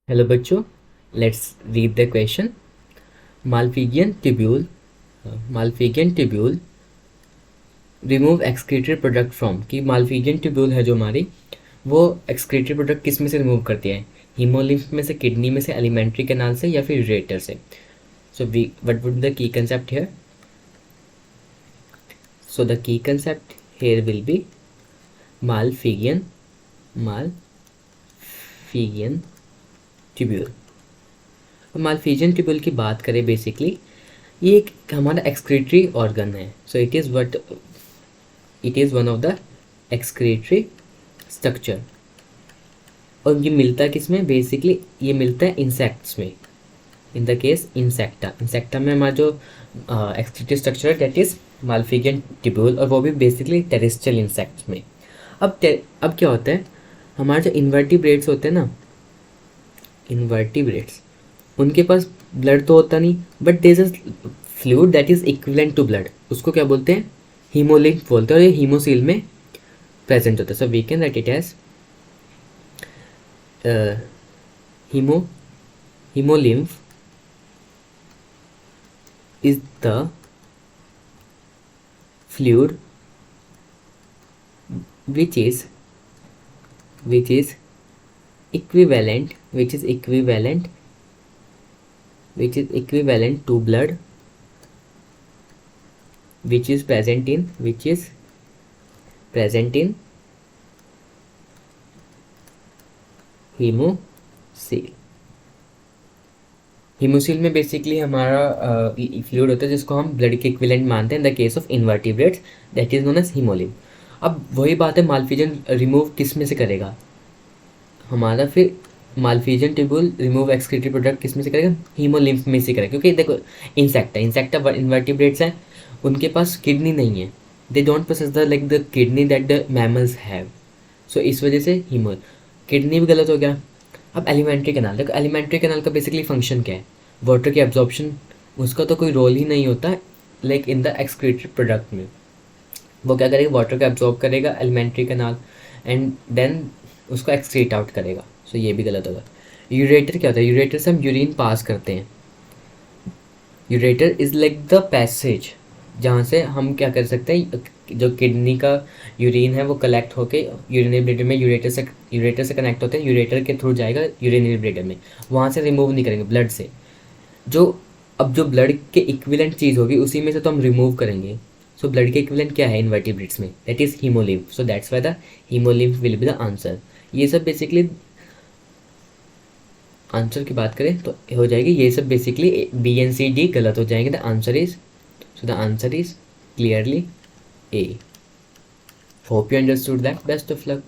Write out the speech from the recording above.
Hello बच्चों, let's read the question. मालफिगियन tubule remove excretory product from. कि मालफिगियन tubule है जो हमारी, वो एक्सक्रीटरी प्रोडक्ट किस में से रिमूव करती है? हीमोलिम्फ में से, किडनी में से, एलिमेंट्री कैनाल से, या फिर यूरेटर से। So we what would the key concept here? So the key concept here will be Malpighian tubule. Malpighian tubule की बात करें, बेसिकली ये एक हमारा एक्सक्रीटरी ऑर्गन है। So it is one of the excretory structure. और ये मिलता है किस में? बेसिकली ये मिलता है इंसेक्ट्स में। इन द केस इंसेक्टा में हमारा जो एक्सक्रीटरी स्ट्रक्चर है दैट इज मालफिजियन ट्यूब्यूल, और वो भी बेसिकली टेरेस्ट्रियल इंसेक्ट्स में। अब क्या होता है, हमारे जो इन्वर्टिब्रेट्स होते हैं ना, इन्वर्टिब्रेट्स, उनके पास ब्लड तो होता नहीं, but there is a fluid that is equivalent to blood. उसको क्या बोलते हैं? हीमोलिम्फ बोलते हैं, और ये हीमोसील में प्रेजेंट होता है। So we can write it as hemo hemolymph is the fluid which is equivalent to blood, which is present in hemosil। Hemocoel में बेसिकली हमारा फ्लूइड होता है जिसको हम ब्लड के इक्विवेलेंट मानते हैं in the case of invertebrates, that is known as hemolymph. अब वही बात है, मालफिजन रिमूव किस में से करेगा हमारा? फिर मालफिजन ट्यूब्यूल रिमूव एक्सक्रीटरी प्रोडक्ट किस में से करेगा? हीमोलिम्फ में से करेगा, क्योंकि देखो इंसेक्टा इन्वर्टिब्रेट्स हैं, उनके पास किडनी नहीं है। They don't possess the like the kidney that the mammals have. So इस वजह से किडनी भी गलत हो गया। अब एलिमेंट्री कैनाल देखो, एलिमेंट्री कैनाल का बेसिकली फंक्शन क्या है? वाटर की एब्जॉर्प्शन। उसका तो कोई रोल ही नहीं होता like in the excretory product में। वो क्या करेगा? वाटर को एब्जॉर्ब करेगा एलिमेंट्री कैनाल, एंड देन उसको एक्सक्रीट आउट करेगा। सो ये भी गलत होगा। यूरेटर क्या होता है? यूरेटर से हम यूरिन पास करते हैं। Ureter is like the passage जहाँ से हम क्या कर सकते हैं, जो किडनी का यूरिन है वो कलेक्ट होके यूरिनरी ब्लेडर में यूरेटर से कनेक्ट होते हैं, यूरेटर के थ्रू जाएगा यूरिनरी ब्लेडर में, वहाँ से रिमूव नहीं करेंगे ब्लड से। जो ब्लड के इक्विवेलेंट चीज़ होगी उसी में से तो हम रिमूव करेंगे। सो ब्लड के इक्विवेलेंट क्या है इन्वर्टिब्रेट्स में? That is haemolymph. So that's why the haemolymph will be the answer. ये सब बेसिकली आंसर की बात करें तो हो जाएगी, ये सब basically B and C D गलत हो जाएंगे। The answer is clearly A. Hope you understood that. Best of luck.